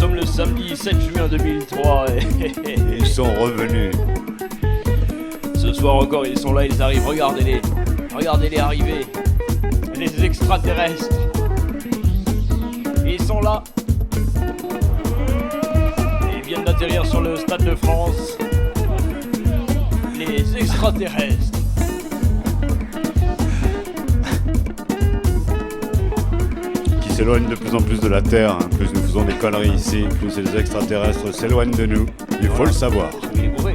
sommes le samedi 7 juin 2003 et Ils sont revenus. ce soir encore ils sont là, ils arrivent, regardez-les. Regardez-les arriver. Les extraterrestres. Ils sont là. Et ils viennent d'atterrir sur le Stade de France. Les extraterrestres. Qui s'éloignent de plus en plus de la Terre. Hein. Plus nous faisons des conneries ici, plus les extraterrestres s'éloignent de nous. Il faut le savoir. Il est bourré.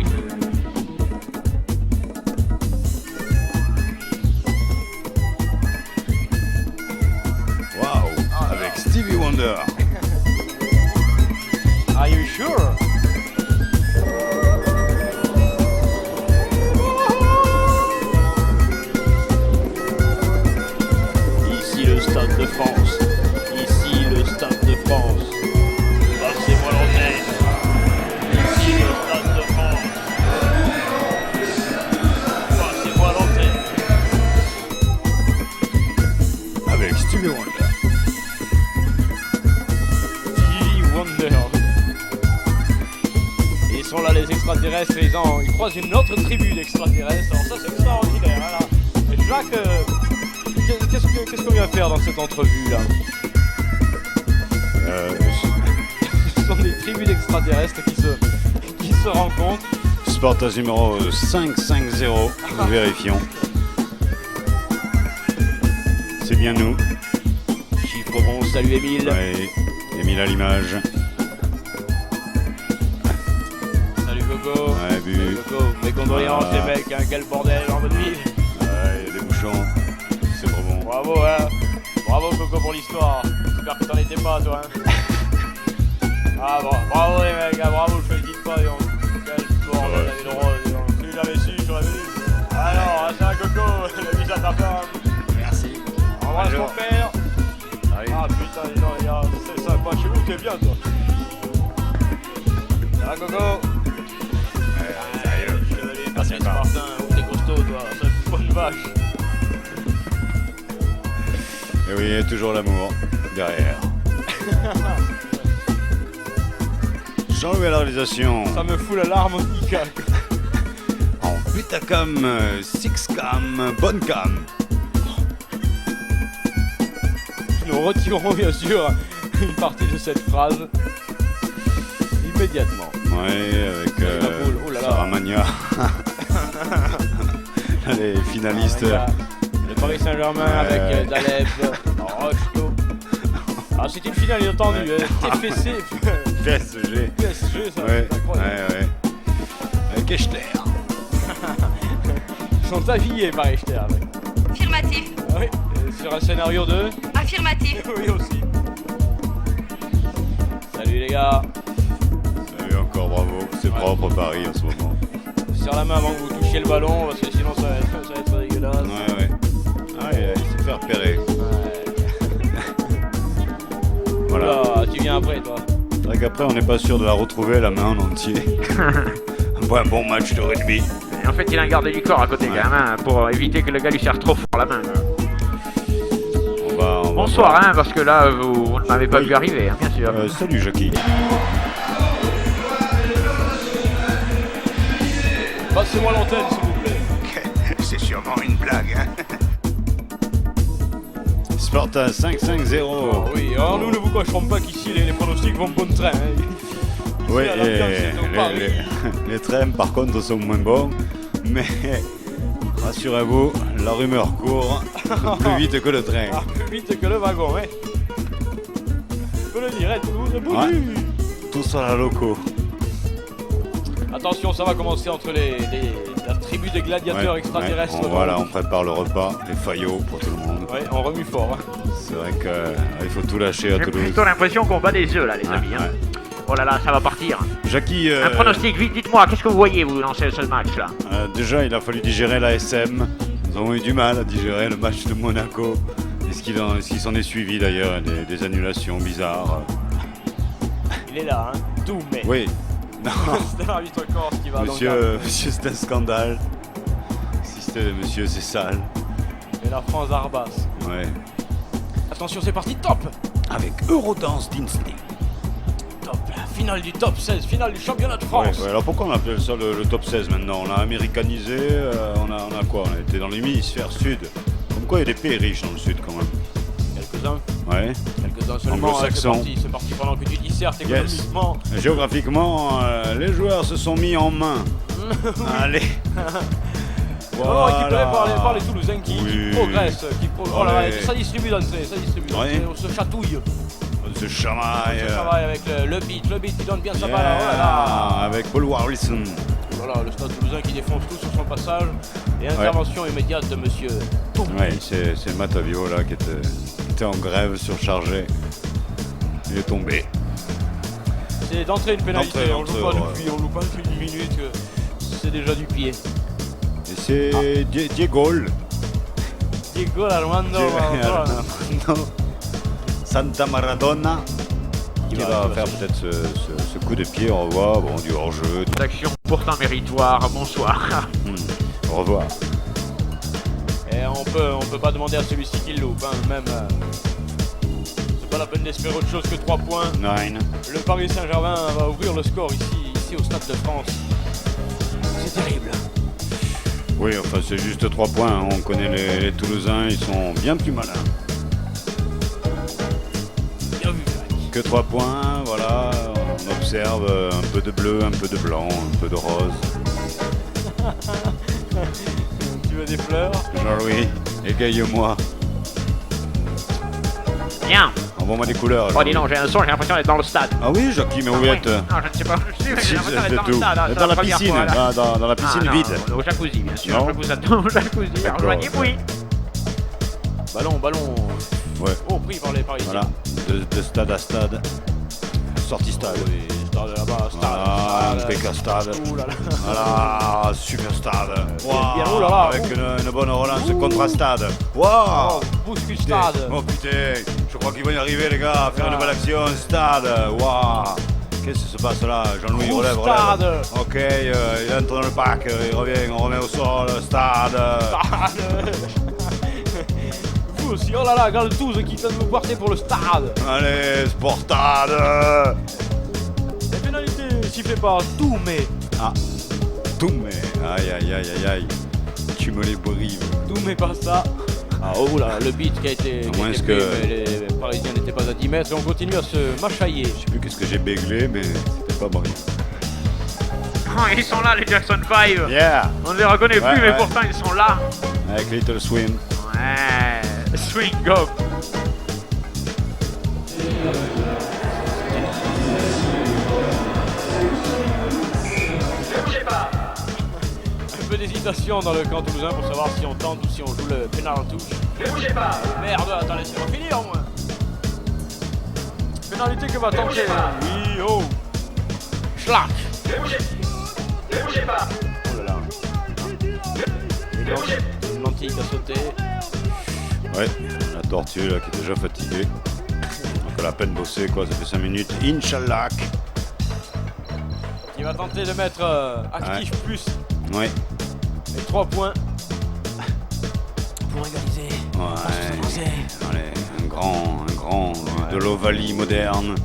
Waouh, avec Stevie Wonder. Are you sure? Ici le Stade de France. Ici le Stade de France. Passez-moi l'antenne. Ici le Stade de France. Passez-moi l'antenne. Avec Stevie Wonder. Stevie Wonder. Et ils sont là les extraterrestres et ils croisent une autre tribu d'extraterrestres. Alors ça c'est extraordinaire. Hein, là. Et Jacques, qu'est-ce qu'on vient faire dans cette entrevue là? Ce sont des tribus d'extraterrestres qui se rencontrent. Sportage numéro 550, nous vérifions. C'est bien nous. Chiffre rond, salut Émile. Ouais, Émile à l'image. Salut Coco. Ouais, bu. Salut Coco. Mes condoléances les mecs, hein, quel bordel en votre vie. Ouais, il y a des bouchons. C'est trop bon. Bravo hein. Bravo Coco pour l'histoire. J'espère que t'en étais pas toi. Hein. Ah bon, bravo les mecs, hein, bravo, je félicite pas. Quel bordel, j'avais le droit. Si j'avais su, j'aurais venu. Alors, c'est un Coco, la bise à ta femme. Merci. Embrasse Bonjour. ton père. Ah putain, les gens, c'est sympa chez vous, t'es bien toi. Ça va Coco? Sérieux. Chevalier Patrice Martin, ou t'es costaud toi, ça fait bonne vache. Et oui, il y a toujours l'amour derrière. Jean-Louis à la réalisation. Ça me fout la larme au Nika. En Butacam, Sixcam, Bonne-Cam. Nous retirons bien sûr une partie de cette phrase immédiatement. Ouais, avec La boule, oh là là. Sarah Magna. Les finalistes. Le Paris Saint-Germain avec Dalep, Rocheteau. Ah, c'était une finale inattendue, TFC, PSG. PSG, ça Ouais, c'est incroyable. ouais. Avec Echter. Ils sont habillés par Echter. Affirmatif. Ah oui, sur un scénario de... Affirmatif. Oui aussi. Salut les gars. Salut encore, bravo. C'est propre Paris en ce moment. Serre la main avant que vous touchiez le ballon parce que sinon ça va être dégueulasse. Ouais. Ah, il s'est fait repérer. Voilà. Oula, tu viens après toi. C'est vrai qu'après, on n'est pas sûr de la retrouver la main en entier. Ouais, un bon match de rugby. Et en fait, il a gardé du corps à côté quand même, hein, pour éviter que le gars lui serre trop fort la main. On va Bonsoir, voir. hein, parce que là, vous ne m'avez pas vu arriver, hein, bien sûr. Salut Jackie. Passez-moi l'antenne s'il vous plaît. C'est sûrement une blague, hein. Sparta 5-5-0. Oh oui, alors nous ne vous cacherons pas qu'ici les pronostics vont bon train. Hein. Ici, Oui, à l'ambiance, c'est au Paris. les trains par contre sont moins bons, mais rassurez-vous, la rumeur court plus vite que le train. Ah, plus vite que le wagon, hein. Je peux le dire, hein, Toulouse, Ouais. Tous à la loco. Attention, ça va commencer entre la tribu des gladiateurs extraterrestres. Voilà, on prépare le repas, les faillots pour tout le monde. Ouais, on remue fort. Hein. C'est vrai qu'il faut tout lâcher à J'ai Toulouse. plutôt l'impression qu'on bat des œufs là, les amis. Hein. Ouais. Oh là là, ça va partir. Jackie, Un pronostic, vite, dites-moi, qu'est-ce que vous voyez, vous, dans ce match-là? déjà, il a fallu digérer la SM. Nous avons eu du mal à digérer le match de Monaco. Et ce qui s'en est suivi d'ailleurs, des annulations bizarres. Il est là, hein. Tout, mais. Oui. Non. C'est l'arbitre corse qui va Monsieur, c'est un scandale. Si c'était monsieur, c'est sale. Et la France Arbas. Ouais. Attention, c'est parti, top. Avec Eurodance d'Instinct. Top. finale du top 16, finale du championnat de Ouais, France. ouais, alors pourquoi on appelle ça le top 16 maintenant? On a américanisé, on a quoi? On était dans l'hémisphère sud. Comme quoi il y a des pays riches dans le sud quand même. Quelques-uns, Ouais. quelques-uns seulement. Anglo-saxon. C'est parti pendant que tu dissertes économiquement. Géographiquement, les joueurs se sont mis en main. Allez. Alors récupéré par les Toulousains qui Oui. progressent, oh là là, Ouais. ça distribue d'entrée, ça distribue d'entrée, Ouais. on se chatouille, On se chamaille. on se travaille avec le beat qui donne bien sa balle, oh là là. Avec Paul Warlison. Voilà, le stade toulousain qui défonce tout sur son passage, et intervention immédiate de monsieur Ouais, c'est Matavio là qui était en grève surchargé. Il est tombé. C'est d'entrée une pénalité, D'entrée, on joue pas depuis 10 minutes, c'est déjà du pied. Et c'est Diego. Diego Armando Maradona. Santa Maradona qui va qui va faire peut-être ce coup de pied. Au revoir, bon, du hors-jeu. Action pourtant méritoire, bonsoir. Au revoir. Et on peut pas demander à celui-ci qu'il loupe, hein, même. C'est pas la peine d'espérer autre chose que 3 points. 9. Le Paris Saint-Germain va ouvrir le score ici au Stade de France. C'est terrible. Oui, enfin c'est juste 3 points. Hein. On connaît les Toulousains, ils sont bien plus malins. Bien vu, Greg. Que 3 points, voilà. On observe un peu de bleu, un peu de blanc, un peu de rose. Tu veux des fleurs? Jean-Louis, égaye-moi. Bien. Envoie-moi des couleurs. Oh dis donc, j'ai un son, j'ai l'impression d'être dans le stade. Ah oui, Jackie, mais où Oui. êtes Non, je ne sais pas où je suis, mais Si, j'ai l'impression d'être dans le tout. stade. hein, c'est Dans la première piscine, fois, là. dans la piscine Ah, vide. non, au jacuzzi, bien sûr. Non. Je vous attends au jacuzzi. D'accord. Rejoignez-vous. Ballon. Ouais, Oh, pris par les Parisiens. voilà. De stade à stade. Sortie stade. Oui, stade là-bas, Voilà, stade. PK stade. Ouh là là. Voilà, super stade. bien, oh là là. Avec une bonne relance contre stade. Waouh. Oh, bouscule stade. Oh putain, je crois qu'ils vont y arriver les gars, faire une belle action, stade. Waouh. Qu'est-ce qui se passe là? Jean-Louis, Ouh, relève. stade. Ok, il entre dans le pack, il revient, on remet au sol, stade. Vous aussi, oh là là, Galtouze qui vient de nous porter pour le stade. Allez, sport stade. La pénalité sifflée par tout, mais Ah, tout mais, aïe, tu me les brives. tout, mais pas ça. Ah, oh là, le beat qui a été, À qui a moins été que- pris, mais les Parisiens n'étaient pas à 10 mètres et on continue à se machailler. Je sais plus qu'est-ce que j'ai béglé, mais c'était pas bon. Oh, ils sont là, les Jackson 5. Yeah, On ne les reconnaît Ouais, plus, mais ouais. pourtant ils sont là. avec Little Swim. Ouais. Swing go. Un peu d'hésitation dans le camp toulousain pour savoir si on tente ou si on joue le pénal en touche. Ne bougez pas. Merde, attends, laissez-moi finir au moins. Pénalité que va tenter. Oui, oh. Schlack. Ne bougez pas. Oh là là. Et donc, une lentille qui a sauté. Ouais, la tortue là qui est déjà fatiguée. Donc elle a à peine bossé quoi, ça fait 5 minutes. Inch'Allah. Qui va tenter de mettre actif plus Ouais, et 3 points pour égaliser. ouais. Allez, un grand de l'Ovalie moderne.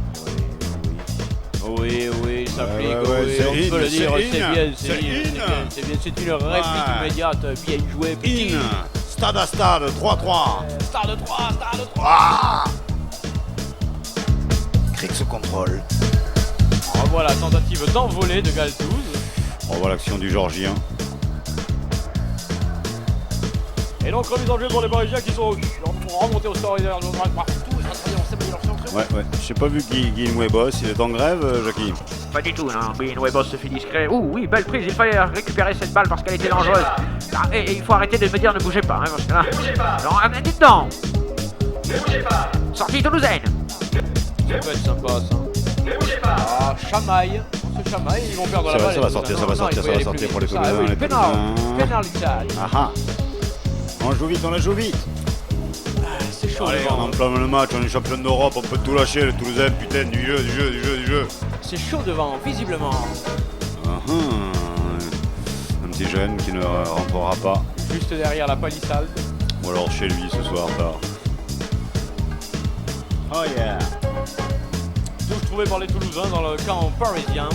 Oui, ça s'applique, ouais, oui, c'est on in, peut le dire, c'est c'est in, bien, c'est c'est bien, in. c'est bien, c'est une réplique Ouais. immédiate, bien joué, petit. In, stade à stade, 3-3. Stade 3. Ah Cric se contrôle. Voilà, tentative d'envolée de Galtouze. On voit l'action du Georgien. Et donc remise en jeu pour les Parisiens qui sont remontés au score partout, on s'est mis leur centre. Ouais. J'ai pas vu Guy Nwebos, il est en grève, Jackie. Pas du tout, non. Webos se fait discret. Ouh, oui, belle prise. Il fallait récupérer cette balle parce qu'elle était dangereuse. Ah, et il faut arrêter de me dire ne bougez pas. Hein, parce que là... Ne bougez pas. Alors, dites donc. Ne bougez pas. Sortie toulousaine. Ça peut être sympa ça. Ne bougez pas. Ah, chamaille. On se chamaille, ils vont perdre la balle. Ça va sortir pour les Toulousains. Oui, les pénal. Toulousains. Pénalisade. Ah ah. On la joue vite. C'est chaud. Allez, devant. on enflamme le match, on est champion d'Europe, on peut tout lâcher, les Toulousains, putain, du jeu. C'est chaud devant, visiblement. Ah ah. Un petit jeune qui ne rentrera pas, Juste derrière la palissade. ou alors chez lui ce soir tard. Oh yeah. D'où je trouvais retrouvé par les Toulousains dans le camp parisien.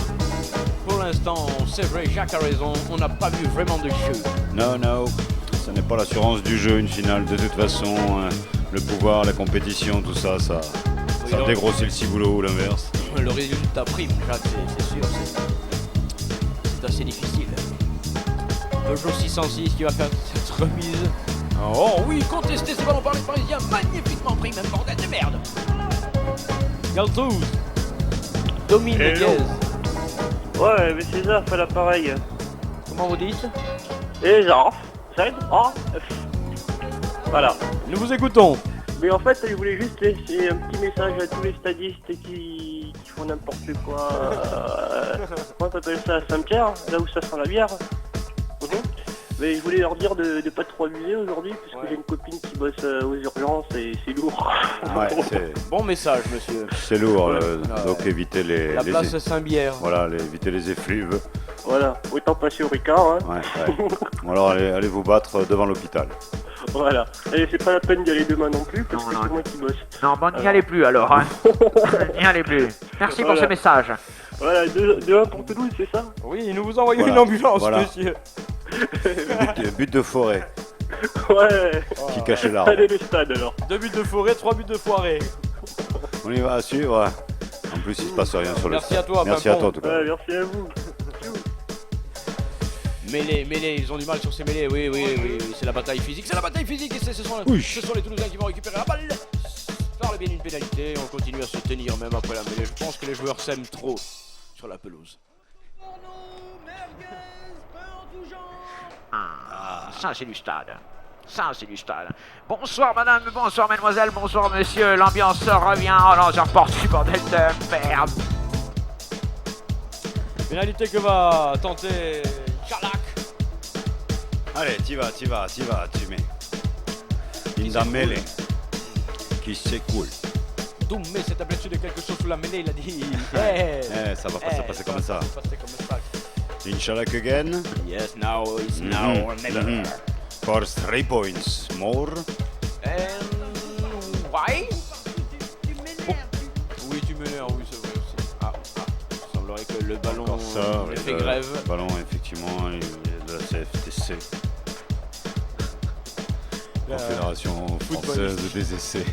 Pour l'instant, c'est vrai, Jacques a raison, on n'a pas vu vraiment de jeu. Non, non, ce n'est pas l'assurance du jeu, une finale. De toute façon, le pouvoir, la compétition, tout ça, ça dégrossit le ciboulot ou l'inverse. Le résultat prime, Jacques, c'est sûr, c'est assez difficile. Peugeot 606 qui va faire cette remise. Oh oui, contesté ce ballon par les Parisiens, magnifiquement pris, même bordel de merde. Galtouz domine le Hello. gaz. Ouais, mais c'est ça, fait l'appareil. Comment vous dites? Et genre, Z, A, F. Voilà. Nous vous écoutons. Mais en fait, je voulais juste laisser un petit message à tous les stadistes qui font n'importe quoi. Comment t'appelles ça, Saint-Pierre, là où ça sent la bière. Mais je voulais leur dire de pas trop abuser aujourd'hui, parce que Ouais. j'ai une copine qui bosse aux urgences et c'est lourd. Ouais, c'est Bon message, monsieur. lourd, Ouais. donc évitez La place Saint-Bière. voilà, évitez les effluves. Voilà, autant passer au Ricard, hein. Ouais. Ou alors allez vous battre devant l'hôpital. Voilà. Et c'est pas la peine d'y aller demain non plus, parce que Non, c'est moi qui bosse. Non, bon, n'y allez plus alors. Hein. N'y allez plus. Merci pour Voilà. ce message. Voilà, 2-1 pour Toulouse, c'est ça? Oui, nous vous envoyons Voilà. une ambulance, Voilà. monsieur. But de forêt Ouais. qui cachait l'arbre. Allez le stade alors. 2 buts de forêt, 3 buts de foiré. On y va à suivre. En plus, il se passe rien sur le Merci stade. à toi, Merci à Pimpon. toi en tout cas. Ouais, merci à vous. Mêlée, ils ont du mal sur ces mêlées, oui, c'est la bataille physique, et ce sont les Toulousains qui vont récupérer la balle. Par le bien d'une pénalité, on continue à se tenir même après la mêlée. Je pense que les joueurs s'aiment trop sur la pelouse. Ça, c'est du stade. Ça, c'est du stade. Bonsoir, madame, bonsoir, mademoiselle, bonsoir, monsieur. L'ambiance revient. Oh non, je reporte du bordel de merde. Pénalité que va tenter Charlac. Allez, t'y vas, tu mets. Linda Mele qui s'écoule. Doumé s'est aperçu de quelque chose sous la mêlée, il a dit. Ça va pas se passer comme ça. passer comme ça. Inch'Allah again. Yes, now it's now or never. Mhm. For 3 points more. And why? Oui, tu m'énerves, oui, c'est vrai aussi. Il semblerait que le ballon Encore ça, ait ouais, fait le grève. ballon, effectivement, il est de la CFTC. La Confédération française des essais.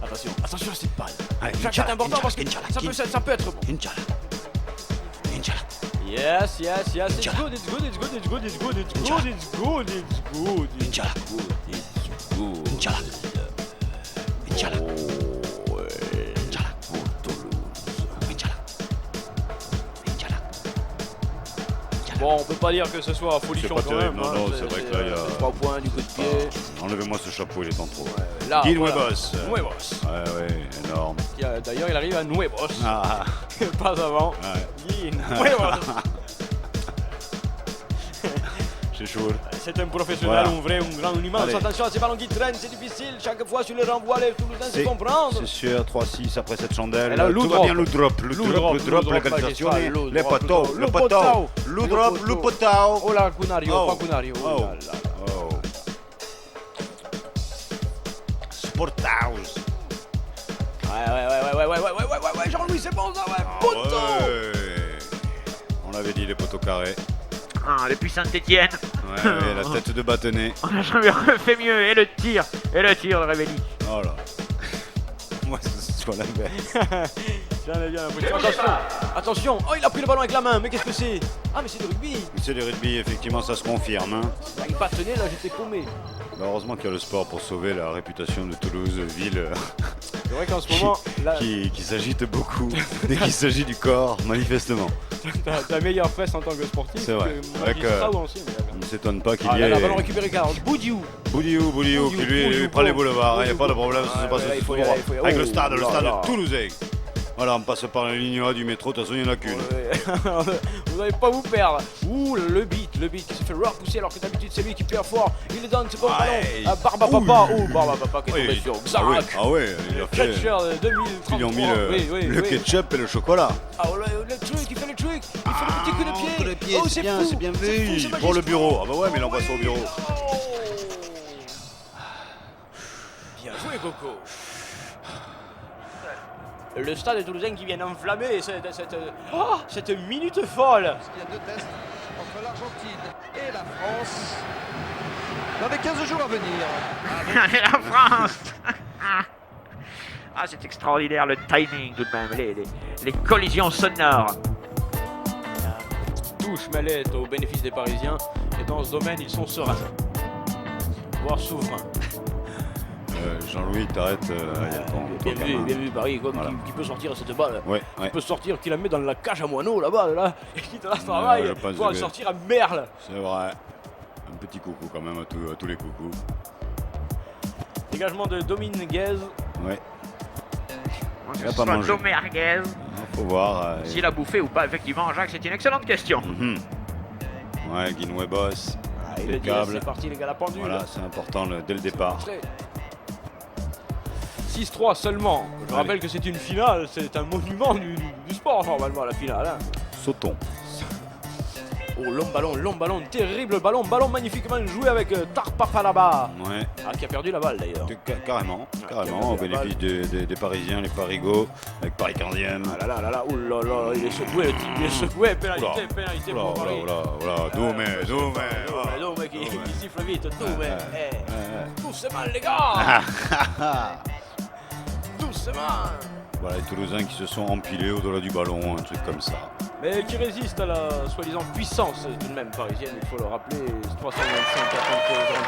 Attention à cette balle. Allez, Jacques, c'est important parce que ça peut être bon. Inch'Allah. Yes, it's good, it's good. Bon, on peut pas dire que ce soit folichon pas quand terrible, même. non, c'est vrai que là, il y a- 3 points du coup de pied. Enlevez-moi ce chapeau, il est en trop. Là, Guy voilà. Nuevos. Nuevos. Ouais, énorme. D'ailleurs, il arrive à Nuevos. Ah, Pas avant. ouais. Guy Nuevos. C'est chaud. C'est un professionnel, Voilà. un grand, un immense. Allez. Attention à ces ballons qui traînent, c'est difficile. Chaque fois sur le renvoi, les Toulousains se font prendre. C'est sûr, 3-6 après cette chandelle. Et là, Tout Lou va drop. bien, le drop, l'égalisation, les poteaux, le poteau, le drop, le poteau. Oh là, Cunario, Oh. pas Cunario. Oh, Oh. là là. Oh. Sporthouse. Ouais, Jean-Louis, c'est bon ça, ouais. Ah Poteau. ouais. On avait dit les poteaux carrés. Ah, depuis Saint-Étienne, Ouais, la tête de Bâtonnet. on n'a jamais refait mieux. Et le tir de Révéli. Oh là. Moi, c'est sur l'inverse. J'en ai bien l'impression. Attention. Oh, il a pris le ballon avec la main, mais qu'est-ce que c'est? Ah, mais c'est du rugby. C'est le rugby, effectivement, ça se confirme. Hein. Avec Bâtonnet, là, j'étais paumé. Bah, heureusement qu'il y a le sport pour sauver la réputation de Toulouse, ville C'est vrai qu'en ce moment, là, qui s'agite beaucoup dès qu'il s'agit du corps, manifestement. t'as la meilleure presse en tant que sportif. C'est vrai. Avec, magistrat ou ancien, On ne s'étonne pas qu'il Ah y là ait là, ballon récupéré, car Boudiou. Boudiou, qui lui prend les boulevards, il n'y a pas de problème, ça se passe il faut y tout aller, droit. il faut y aller. Avec le Oh stade là là. toulousain. Voilà, on passe par la ligne A du métro, de toute façon il n'y en a qu'une. Ouais. Vous n'allez pas vous perdre. Ouh, le beat qui se fait repousser alors que d'habitude c'est lui qui perd fort. Il est dans ce bon Ouais. ballon. Barba Papa. Oh, Barba Papa qui est tombé Oui. sur Ah ouais, Xarak. ah ouais, il a fait. Catcher de 2033. Ils lui ont mis le ketchup et le chocolat. Ah, le truc, il fait le truc. Il fait le petit coup de pied. Oh, c'est fou. c'est bien C'est vu. fou, c'est Pour le magistral. bureau. Ah bah ouais, mais il envoie ça au bureau. Bien joué, Coco. le stade toulousain qui vient d'enflammer cette minute folle. Il y a 2 tests entre l'Argentine et la France dans les 15 jours à venir. Allez, la France. Ah, c'est extraordinaire le timing tout de même, les collisions sonores. Touche Mallette au bénéfice des Parisiens et dans ce domaine ils sont sereins, voire souverains. Jean-Louis, t'arrêtes. Bien vu Paris, quoi, Voilà. qui peut sortir cette balle. Ouais, Qui ouais. peut sortir, qui la met dans la cage à moineaux là-bas, là, et qui te la travaille je pense pour la que- sortir à Merle. C'est vrai. Un petit coucou quand même à tous les coucous. Dégagement de Dominguez. Ouais. Il a pas mangé. merguez. Faut voir. S'il a bouffé ou pas, effectivement, Jacques, c'est une excellente question. Ouais, Guinouet boss. Il le dit, Impeccable. c'est parti les gars, la pendule. Voilà, c'est important dès le départ. 6-3 seulement. Je Allez. rappelle que c'est une finale, c'est un monument du sport normalement la finale. Hein. Sautons. Oh, long ballon, terrible ballon magnifiquement joué avec Tarpapalaba. Ouais. Ah, qui a perdu la balle d'ailleurs. Carrément, qui a au perdu la bénéfice des Parisiens, les Parigots, avec Paris 15e. Ah là là, oh là là, il est secoué le type, il est secoué, pénalité pour Paris. Doumé. Doumé qui siffle vite, Doumé. Doucement les gars, doucement. Voilà, les Toulousains qui se sont empilés au-delà du ballon, un truc comme ça. Mais qui résiste à la soi-disant puissance tout de même parisienne, il faut le rappeler, 325 à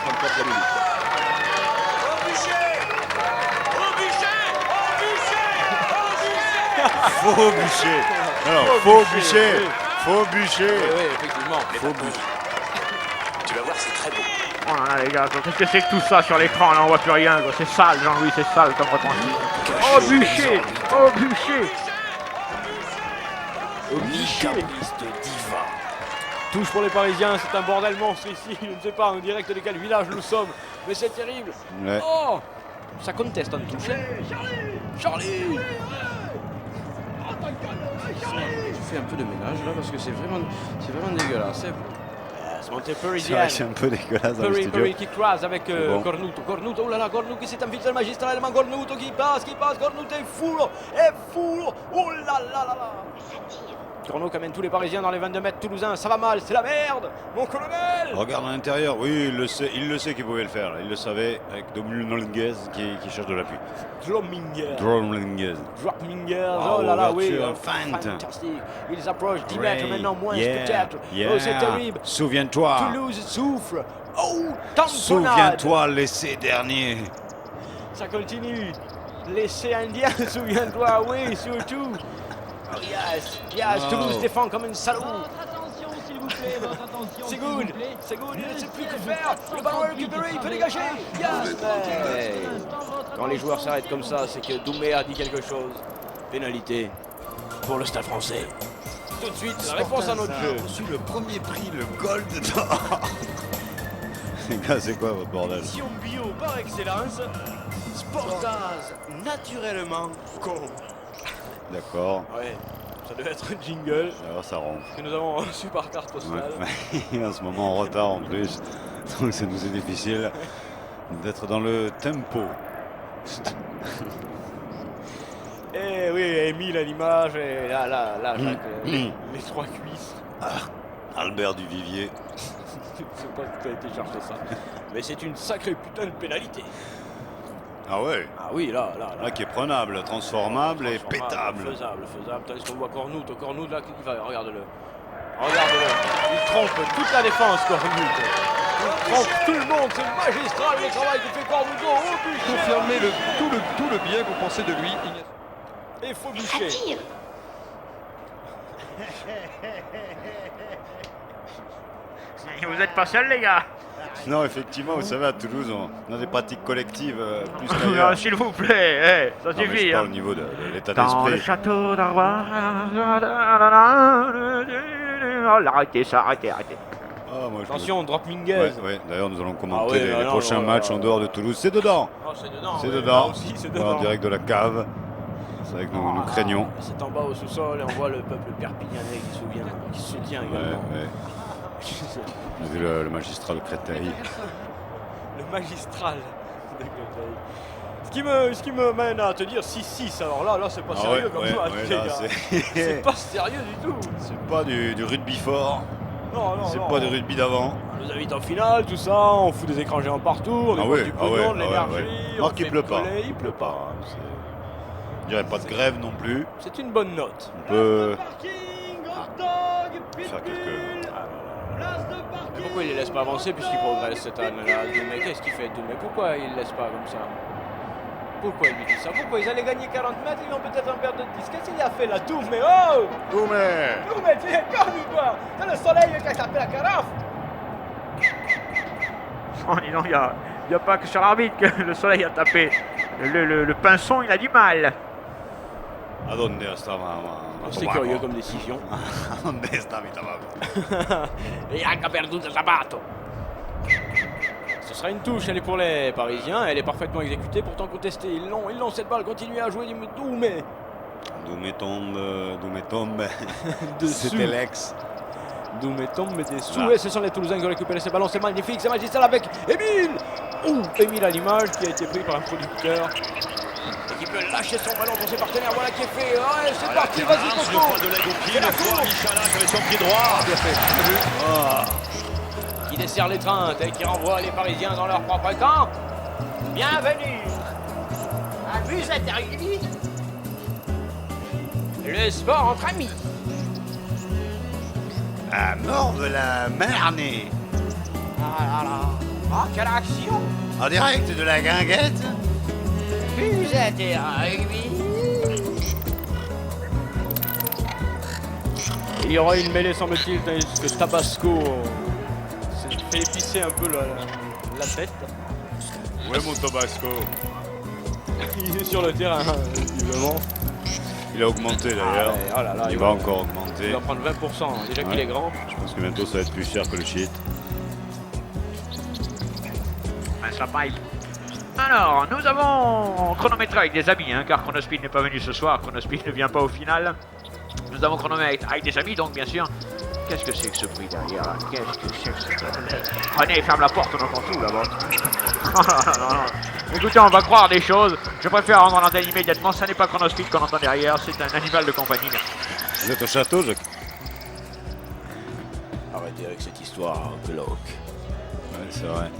34 la minute. Faux bûcher. Alors, faux bûcher. Oui, effectivement. Faux bûcher. Oh là là, les gars, qu'est-ce que c'est que tout ça sur l'écran? Là, on voit plus rien, quoi. C'est sale, Jean-Louis, c'est sale comme retransmission. Oh, bûcher. Touche pour les Parisiens, c'est un bordel monstre ici, je ne sais pas en direct de quel village nous sommes, mais c'est terrible. Ouais. Oh, ça conteste en touche. Charlie. Je fais un peu de ménage là parce que c'est vraiment dégueulasse. C'est monté C'est vrai parisien. que c'est un peu dégueulasse dans le studio. Perry qui croise avec Bon. Cornuto, oh là là, Cornuto qui s'est infiltré magistralement, Cornuto qui passe, Cornuto est fou, oh là là là là. Cornuto qui amène tous les Parisiens dans les 22 mètres toulousains, ça va mal, c'est la merde, mon colonel. Regarde à l'intérieur, oui, il le sait qu'il pouvait le faire. Il le savait avec Dominguez qui cherche de l'appui. Drominger, Dominguez. oh là là, oui, ouverture, feinte. fantastique. Ils approchent 10 mètres maintenant, moins Yeah, peut-être. yeah. Oh, c'est terrible. Souviens-toi. Toulouse souffre. Oh, tamponnade. Souviens-toi l'essai dernier. Ça continue. L'essai indien, souviens-toi, oui, surtout. Oh, yes, Wow. Toulouse défend comme un salaud. Attention, s'il vous plaît, votre attention. C'est good, il ne sait plus que faire. Le ballon est récupéré, il peut dégager. Yes, mais quand les joueurs s'arrêtent comme ça, c'est que Doumé a dit quelque chose. Pénalité pour le Stade français. Tout de suite, la réponse à notre jeu. a reçu le premier prix, le Gold d'or. Les gars, c'est quoi votre bordel? Mission bio par excellence. Sportaz, naturellement con. D'accord. Ouais, ça devait être un jingle Alors ça ronfle. que nous avons reçu par carte postale. Ouais. En ce moment en retard en plus. Donc ça nous est difficile d'être dans le tempo. Eh oui, Émile à l'image, et là, Jacques, les trois cuisses. Albert Duvivier. Je sais pas si tu as été chercher ça. Mais c'est une sacrée putain de pénalité. Ah ouais. Ah oui, là. Là qui est prenable, transformable et pétable. Faisable. Tandis qu'on voit Cornout là, il va, regarde-le. Il trompe toute la défense, Cornout. Il trompe tout le monde, c'est magistral le travail que fait Cornout. Oh, Bûcher. Confirmez tout le bien que vous pensez de lui. Et faut Bûcher. Vous êtes pas seuls, les gars. Non, effectivement, vous savez, à Toulouse, on a des pratiques collectives plus qu'ailleurs. Ah, s'il vous plaît, ça Non, mais suffit. je hein. parle au niveau de l'état Dans le d'esprit. château d'Arrois. Arrêtez ça, arrêtez. Ah, moi, je Attention, drop Minguez. Ouais. D'ailleurs, nous allons commenter Ah ouais, les non, prochains non, matchs non, en dehors de Toulouse. C'est dedans. Oh, c'est dedans. C'est ouais, dedans. là aussi, c'est Voilà, dedans. en direct de la cave. C'est vrai que nous craignons. C'est en bas au sous-sol et on voit le peuple perpignanais qui se soutient Ouais, également. ouais. On a vu le magistrat de Créteil. Le magistral de Créteil. Ce qui me mène à te dire 6-6. Alors là c'est pas sérieux comme match, les là, gars. C'est pas sérieux du tout. c'est pas du rugby fort. Non, C'est pas du rugby d'avant. On nous invite en finale, tout ça, on fout des écrans géants partout, on dépense du pognon, de l'énergie, Alors on qu'il fait pleut pas. il pleut pas. Je dirais pas de grève non plus. C'est une bonne note. On peut Parking, hot dog, faire quelques. pitbull, place de Mais parking. pourquoi il les laisse pas avancer puisqu'il progresse cette année-là? Doumé, qu'est-ce qu'il fait Doumé? Pourquoi il les laisse pas comme ça? Pourquoi il lui dit ça? Pourquoi ils allaient gagner 40 mètres, ils vont peut-être en perdre 10? Qu'est-ce qu'il a fait là, Doumé? Oh Doumé! Doumé, tu es con ou quoi? C'est le soleil qui a tapé la carafe! Oh, dis donc, il n'y a pas que sur l'arbitre que le soleil a tapé. Le pinson, il a du mal. A donde sta mamma? C'est curieux comme décision. A donde sta vita mamma? Et a perdu de sabato. Ce sera une touche, elle est pour les Parisiens, elle est parfaitement exécutée, pourtant contestée. Ils l'ont cette balle, continuez à jouer Doumé. Doumé tombe. Dessous. C'était l'ex. Doumé tombe dessous. Voilà. Et ce sont les Toulousains qui ont récupéré ces ballons, c'est magnifique, c'est magistral avec Émile. Émile à l'image qui a été pris par un producteur. Et qui peut lâcher son ballon pour ses partenaires, voilà qui est fait. Ouais, c'est parti, vas-y Coco. de leg au pied, la cour. Michalak avec son pied droit. Bien fait. Qui dessert l'étreinte et qui renvoie les Parisiens dans leur propre camp. Bienvenue à Musette Rugby. Le sport entre amis. À mort de la Marne. Ah là là. Ah, quelle action. En direct de la guinguette. Musette Rugby. Il y aura une mêlée semble-t-il, tandis que Tabasco s'est fait épicer un peu la tête. Ouais, mon Tabasco. Il est sur le terrain, visiblement. Il a augmenté d'ailleurs. Ah, oh là là, Il va encore augmenter. Il va prendre 20%, déjà qu'il est grand. Je pense que bientôt ça va être plus cher que le shit. Ça pipe. Alors, nous avons chronométré avec des amis, hein, car Chronospeed n'est pas venu ce soir. Chronospeed ne vient pas au final. Nous avons chronométré avec des amis, donc bien sûr. Qu'est-ce que c'est que ce bruit derrière là? Qu'est-ce que c'est que ce bruit? René, ferme la porte, on entend tout là-bas. Oh là là là. Écoutez, on va croire des choses. Je préfère rendre l'antenne immédiatement. Ça n'est pas Chronospeed qu'on entend derrière, c'est un animal de compagnie. Vous êtes au château, Jacques? Arrêtez avec cette histoire glauque. Ouais, c'est vrai.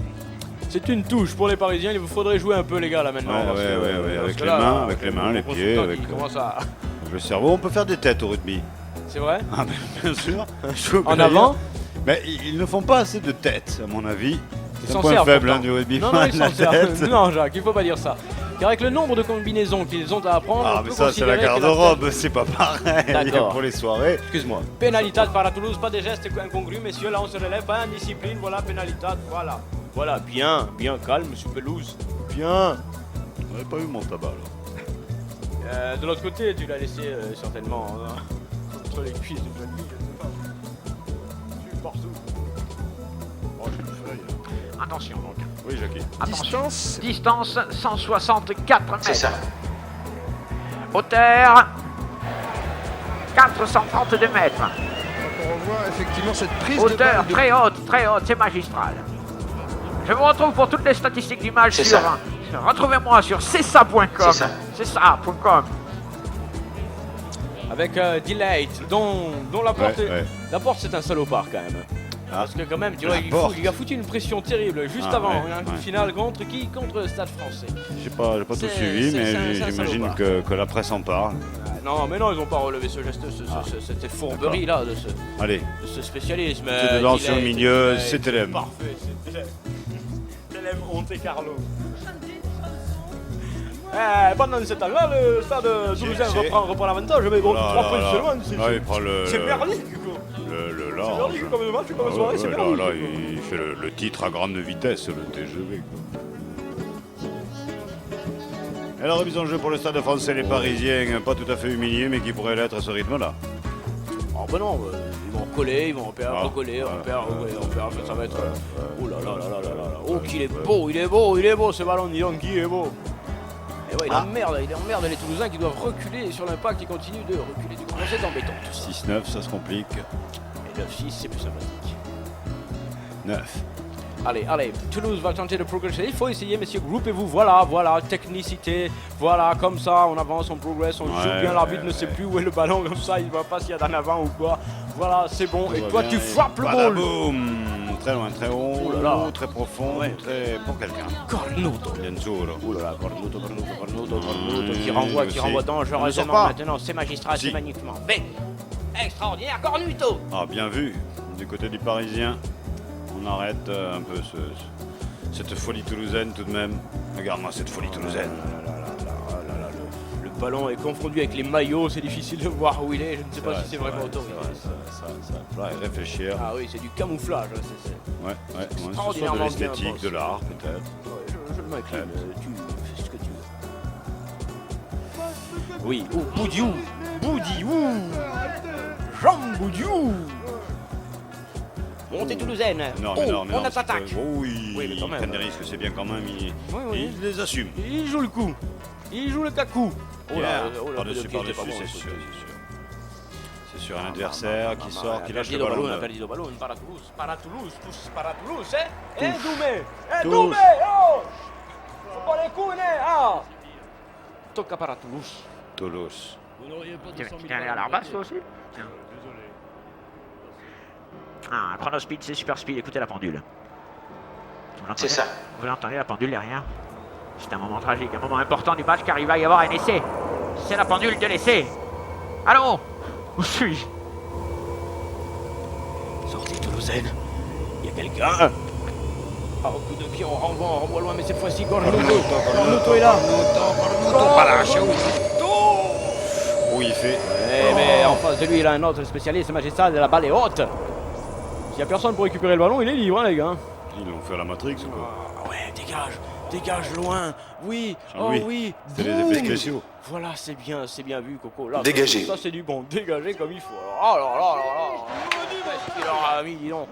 C'est une touche pour les Parisiens, il vous faudrait jouer un peu les gars là maintenant. Ouais, parce ouais, que, ouais, parce avec que les là, mains, avec les mains, mon les pieds, consultant avec qui commence à... le cerveau. On peut faire des têtes au rugby. C'est vrai? Ah ben, bien sûr. Je peux En pas avant? dire. Mais ils ne font pas assez de têtes, à mon avis. Ils C'est s'en un point servent, faible pourtant. hein, du rugby. Non, non, ils la s'en servent. tête. Non, Jacques, il faut pas dire ça. Car avec le nombre de combinaisons qu'ils ont à apprendre, Ah on mais peut ça c'est la considérer que garde-robe, c'est pas pareil D'accord. pour les soirées. Excuse-moi. Pénalitat par la Toulouse, pas des gestes incongrus, messieurs, là on se relève, pas indiscipline, voilà, pénalitat, voilà. Voilà, bien calme, monsieur Pelouse. Bien. On n'avait pas eu mon tabac là. De l'autre côté, tu l'as laissé certainement entre les cuisses de Johnny, je sais pas. Tu es partout. Oh, j'ai une feuille. Attention donc. Oui, Jackie. Attention. Distance 164 mètres. C'est ça. Hauteur 432 mètres. On revoit effectivement cette prise de Hauteur balle de- très haute, c'est magistral. Je vous retrouve pour toutes les statistiques du match C'est sur... ça. Retrouvez-moi sur cesa.com. C'est ça. cesa.com. Avec Delight, dont la porte, Ouais. la porte c'est un salopard quand même. Ah. Parce que quand même, tu vois, La il a foutu une pression terrible juste Ah, avant ouais, une ouais. finale contre qui? Contre le Stade Français. J'ai pas tout C'est- suivi, c'est- mais c'est un j'imagine salopard. que la presse en parle. Non, mais non, ils ont pas relevé ce geste, cette fourberie là de Allez, ce spécialisme. c'est dedans sur le Delight, milieu, Delight, c'est Telem. Parfait, c'est Telem Monte Carlo. Pendant ce temps-là, le stade toulousain c'est- reprend l'avantage, mais bon, 3 points c'est loin. Ah, il prend C'est merdique, quoi. le C'est large. merdique comme match, comme Ah, soirée, ouais, c'est là, merdique. là, quoi. il fait le titre à grande vitesse, le TGV. Quoi. Alors, remise en jeu pour le stade français, les Parisiens, pas tout à fait humiliés, mais qui pourraient l'être à ce rythme-là. Oh bah non, ils vont recoller, ils vont recoller, ça va être... Oh là là là là là là là. Oh qu'il est beau ce ballon, dis donc, qui est beau. Et ouais, il emmerde les Toulousains qui doivent reculer sur l'impact, ils continuent de reculer du coup. C'est embêtant tout ça. 6-9, ça se complique. Et 9-6, c'est plus sympathique. 9. Allez, allez, Toulouse va tenter de progresser. Il faut essayer, messieurs, groupez-vous. Voilà, voilà, technicité. Voilà, comme ça, on avance, on progresse, on joue bien. L'arbitre ne sait plus où est le ballon, comme ça, il ne voit pas s'il y a d'en avant ou quoi. Voilà, c'est bon. Et toi, tu frappes le ball. Boum. Très loin, très haut, Oh là là. très profond, très pour quelqu'un. Cornuto. Bien sûr. Oh là là, Cornuto, qui renvoie Il dangereusement sort pas. maintenant. C'est magistral, Si. c'est magnifiquement. Mais, extraordinaire, Cornuto. Ah, bien vu. Du côté du Parisien, on arrête un peu cette folie toulousaine tout de même. Regarde-moi cette folie toulousaine. Le ballon est confondu avec les maillots, c'est difficile de voir où il est. Je ne sais pas si c'est vraiment autorisé. Ça, il faudrait réfléchir. Ah oui, c'est du camouflage. Ouais, c'est soit de extraordinairement bien l'esthétique, pensé. de l'art peut-être. Je le m'incline, tu fais ce que tu veux. Oui, oh, Boudiou, Jean Boudiou. Montée toulousaine. Non, Oh, mais non, mais on non, attaque. c'est pas- Oh oui, Oui, mais quand ils même. prennent des risques, c'est bien quand même. Oui. Ils les assument. Il joue le coup. Il joue le cacou. Oh là, Par-dessus, le pied était par-dessus, pas bon, c'est écoute. sûr. C'est sur un adversaire qui sort, qui lâche le Perdido ballon. ballon, perdido ballon, para Toulouse, tous para Toulouse, eh? Doumé, Touche. Doumé, oh! Faut pas les coups, ah! Tocca para Toulouse. Toulouse. Vous n'auriez pas Tiens, 200 000 tu tiens à la basse, toi aussi? Tiens. Désolé. Ah, chrono speed, c'est super speed, écoutez la pendule. C'est ça. Vous l'entendez, la pendule derrière? C'est un moment tragique, un moment important du match car il va y avoir un essai. C'est la pendule de l'essai. Allons! Où suis-je? Sortie toulousaine. Il y a quelqu'un. Ah, au coup de pied, on renvoie loin, mais cette fois-ci, Cornuto est là. Oh, il fait. Mais en face de lui, il a un autre spécialiste magistral, la balle est haute. S'il n'y a personne pour récupérer le ballon, il est libre, hein, les gars. Ils l'ont fait à la Matrix ou quoi? Ah ouais, dégage loin. Oui, Jean-Louis, oh oui. c'est les Boum. effets spéciaux. Voilà, c'est bien vu, Coco. Là, Dégagé. Ça, c'est du bon. Dégagé comme il faut. Alors, oh là. Qu'est-ce qu'il leur a mis, dis donc.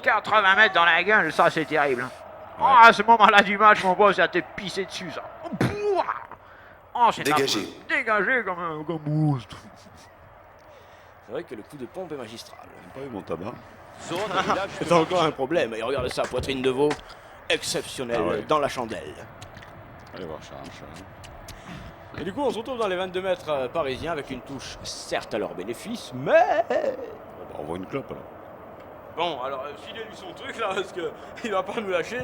80 mètres dans la gueule, ça, c'est terrible. Ah, à ce moment-là du match, mon boss a été pissé dessus, ça. Oh, c'est Dégagé. Dégagé comme un monstre. C'est vrai que le coup de pompe est magistral. J'ai pas eu mon tabac. C'est encore un problème. Et regarde ça, poitrine de veau, exceptionnelle, Ah ouais. dans la chandelle. Allez voir Charles. Et du coup, on se retrouve dans les 22 mètres parisiens avec une touche, certes à leur bénéfice, mais... On voit une clope alors. Bon, alors, filez-lui son truc là, parce que il va pas nous lâcher.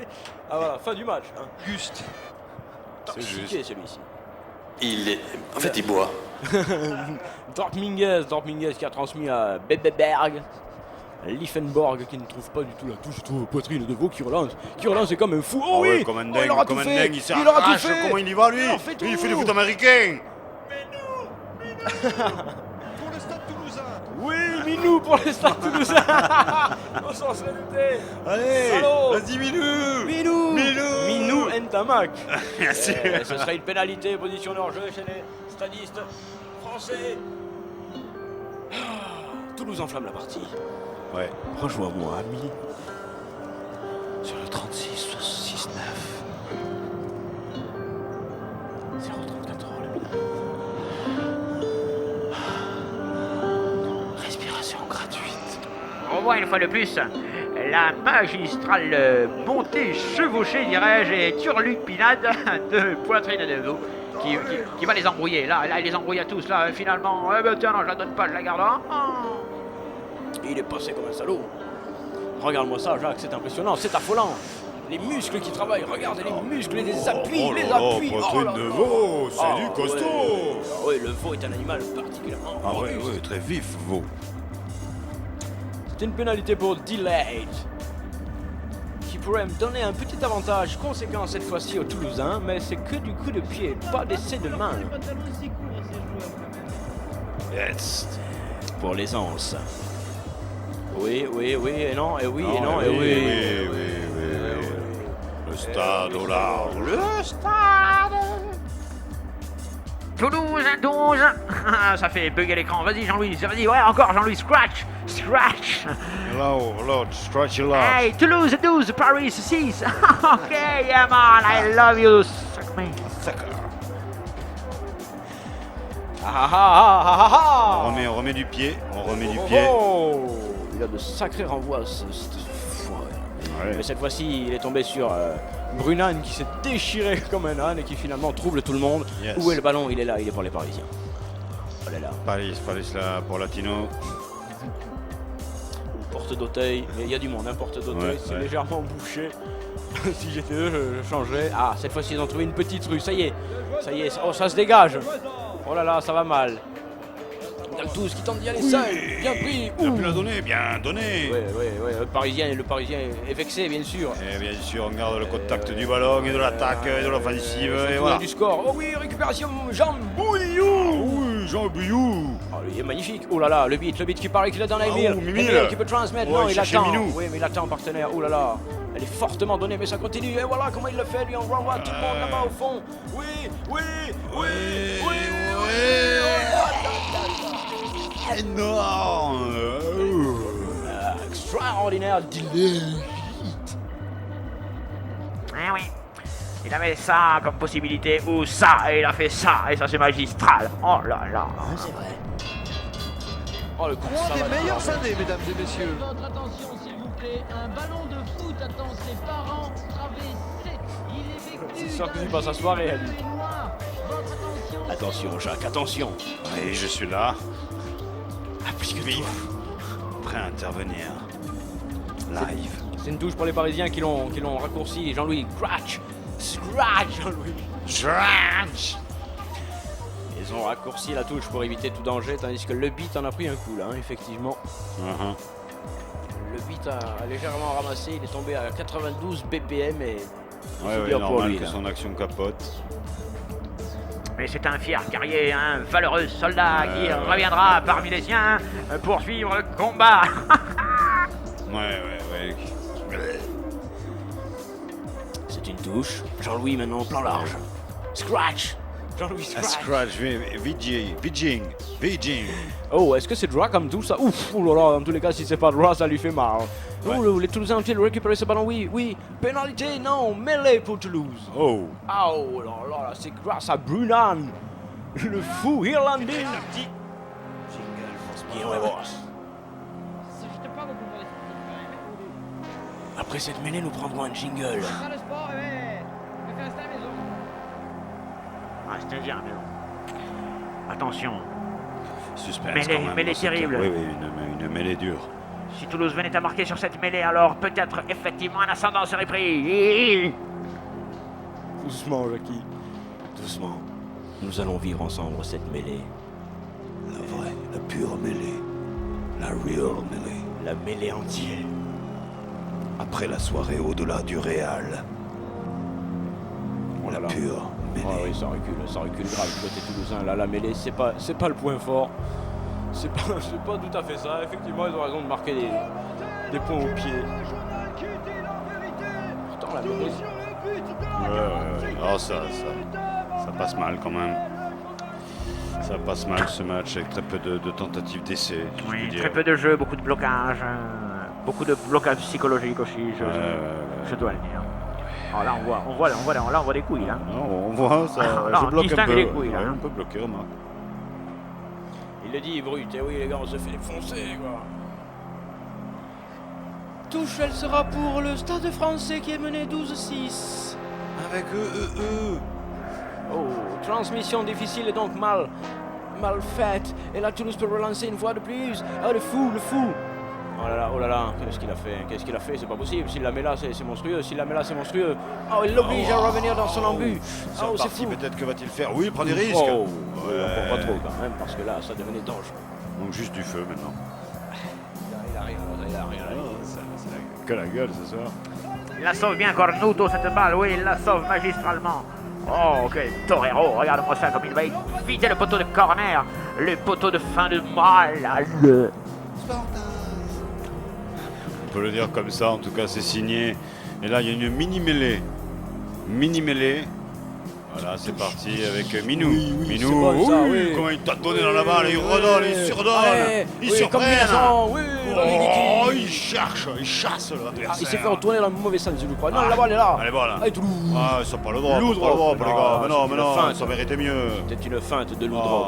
Ah voilà, fin du match. Hein. Juste. Toxiqué celui-ci. En fait, il boit. Dortmunguez qui a transmis à Bebeberg. Liefenborg qui ne trouve pas du tout la touche, trouve poitrine de veau qui relance c'est comme un fou. Oh Ah oui, ouais, comme un dingue, il aura comme tout un fait, dingue, il s'est aura tout arrache, fait. comment il y va lui? Il en fait Il fait tout. du foot américain. Pour le Stade Toulousain. Oui, Minou pour les Stades Toulousains. On s'en serait douté. Allez, Salaud. vas-y Minou. Minou Ntamak. Bien sûr. Ce serait une pénalité, position de hors-jeu chez les stadistes français. Ah, Toulouse enflamme la partie. Ouais. Rejoins-moi, ami. Sur le 36, 69. 034 Respiration gratuite. On voit une fois de plus la magistrale montée chevauchée, dirais-je, et turlupinade de poitrine de veau qui va les embrouiller. Là, il les embrouille à tous. Là, finalement, eh ben tiens, non, je la donne pas, je la garde. Il est passé comme un salaud. Regarde-moi ça, Jacques, c'est impressionnant, c'est affolant. Les muscles qui travaillent, regardez les muscles, les appuis, les appuis. Poitrine de veau, c'est du costaud. Oui, le veau est un animal particulièrement Ah ouais, robuste. ouais, très vif veau. C'est une pénalité pour Delayed qui pourrait me donner un petit avantage conséquent cette fois-ci aux Toulousains, mais c'est que du coup de pied, pas d'essai de main. C'est pas tellement si court, ces joueurs, quand même. Yes. Pour l'aisance. Oui, et non, et oui, et non, et oui, oui. oui. Le stade au large. Le stade Toulouse 12. Ça fait bugger l'écran. Vas-y Jean-Louis, vas-y, ouais, encore Jean-Louis, scratch. Hello, stretch your legs. Hey, Toulouse 12, Paris 6. Ok, yeah man, I love you. Suck me. On remet du pied, Oh, il a de sacrés renvois, ce Ouais. Mais cette fois-ci, il est tombé sur Brunan qui s'est déchiré comme un âne et qui finalement trouble tout le monde. Yes. Où est le ballon? Il est là, il est pour les Parisiens. Oh là là. Paris là pour Latino. Porte d'Auteuil, mais il y a du monde, hein, Porte d'Auteuil, Ouais, c'est ouais. légèrement bouché. Si j'étais eux, je changerais. Ah, cette fois-ci, ils ont trouvé une petite rue, ça y est, oh, ça se dégage. Oh là là, ça va mal. Galtous qui tente d'y aller seul, bien pris. Il a pu la donner, bien donné. Ouais, le Parisien est vexé, bien sûr. Et bien sûr, on garde le contact du ballon et de l'attaque et de l'offensive. Et voilà. Du score. Oh oui, récupération, Jean Bouillou. Oui, Jean Bouillou. Oh, lui, il est magnifique. Oh là là, le beat qui parle qu'il est dans Emile. Oh, Mimile. Emile qui peut transmettre. Ouais, Non, il chercher attend. Minou. Oui, mais il attend, partenaire. Oh là là. Elle est fortement donnée, mais ça continue. Et voilà comment il le fait, lui, en renvoie tout le monde là-bas au fond. Oui. Énorme. Extraordinaire delay. Eh oui. Il avait ça comme possibilité, ou ça, et il a fait ça, et ça c'est magistral. Oh là là. C'est vrai. Oh le coup de Trois des savate. meilleures années, mesdames et messieurs. Votre attention, s'il vous plaît. Un ballon de foot attend ses parents travessés. Il est vêtu C'est sûr que d'un tu passes la gilet soirée, bleu Ali. et noir. Votre attention. Attention Jacques, attention. Oui, je suis là. Applique-toi. Prêt à intervenir. Live. C'est une touche pour les Parisiens qui l'ont raccourci. Jean-Louis, scratch Jean-Louis. Stretch. Ils ont raccourci la touche pour éviter tout danger, tandis que le beat en a pris un coup là, hein, effectivement. Le beat a légèrement ramassé, il est tombé à 92 BPM et c'est Ouais, bien pour normal lui, que là. son action capote. Mais c'est un fier guerrier, un valeureux soldat qui reviendra parmi les siens pour suivre le combat. Ouais. C'est une touche. Jean-Louis maintenant au plan large. Scratch. Jean-Louis A scratch. scratch, Beijing. Oh, est-ce que c'est droit comme tout ça? Ouf, oh là là, dans tous les cas, si c'est pas droit, ça lui fait mal. Ouais. Oh, les Toulousains ont-ils récupéré ce ballon? Oui. Pénalité, non, mêlée pour Toulouse. Oh. Ah, oh là là, c'est grâce à Brunan, le fou irlandais. Jingle for Speed Webos. J'étais pas beaucoup pour les sportifs quand même. Après cette mêlée, nous prendrons un jingle. Pas le sport, mais je vais rester à la maison. Restez bien, mais bon. Attention, Suspense Mêlée- quand même. mêlée C'est clair. terrible. Oui, une mêlée dure. si Toulouse venait à marquer sur cette mêlée, alors peut-être effectivement un ascendant serait pris. Doucement, Jackie. Doucement. Nous allons vivre ensemble cette mêlée. La vraie, la pure mêlée. La real mêlée. La mêlée entière. Après la soirée au-delà du réel. La Voilà. pure mêlée. Ah oui, ça recule grave du côté toulousain. Là, la mêlée, c'est pas le point fort. C'est pas tout à fait ça. Effectivement, ils ont raison de marquer des points au pied. Pourtant, la mêlée, Ouais. Alors ça passe mal quand même. Ça passe mal ce match avec très peu de tentatives d'essai. si je puis oui, dire. très peu de jeu, beaucoup de blocage. Beaucoup de blocage psychologique aussi, je dois le dire. Oh, là, on voit des couilles, là. Non, on voit ça. Non, je on bloque un distingue peu. les couilles, là. Ouais, un peu bloqué, remarque. Il le dit, brut. Et oui, les gars, on se fait défoncer, quoi. Touche, elle sera pour le Stade français qui est mené 12-6. Avec Oh, transmission difficile et donc mal faite. Et là, Toulouse peut relancer une fois de plus. Oh, le fou. Oh là là, qu'est-ce qu'il a fait? C'est pas possible. S'il la met là, c'est monstrueux. Oh, il l'oblige à revenir dans son embut. C'est Oh, c'est parti, fou. peut-être que va-t-il faire? Oui, il prend des risques. Oh, Ouais. pas trop quand même, parce que là, ça devenait dangereux. Donc juste du feu maintenant. Il a rien. Que la gueule ce soir. Il la sauve bien Cornuto cette balle, oui, il la sauve magistralement. Oh, quel torero, regarde-moi ça comme il va éviter le poteau de corner, le poteau de fin de malade. On peut le dire comme ça, en tout cas c'est signé. Et là il y a une mini-mêlée. Voilà, c'est parti avec Minou. Minou, c'est bon, ça, oui. comment il t'a donné dans la balle, il redonne, il surdonne, Allez, il oui, surprenne. combinaison, oui, Oh, il cherche, il chasse l'adversaire. il s'est fait retourner dans le mauvais sens, je crois. Non, la balle est là. Allez, voilà. Allez, Toulouse. Ah, ils ont pas le droit, Loudre. les gars. Mais Non, non, c'est une feinte. ça méritait mieux. C'était une feinte de Loudreau.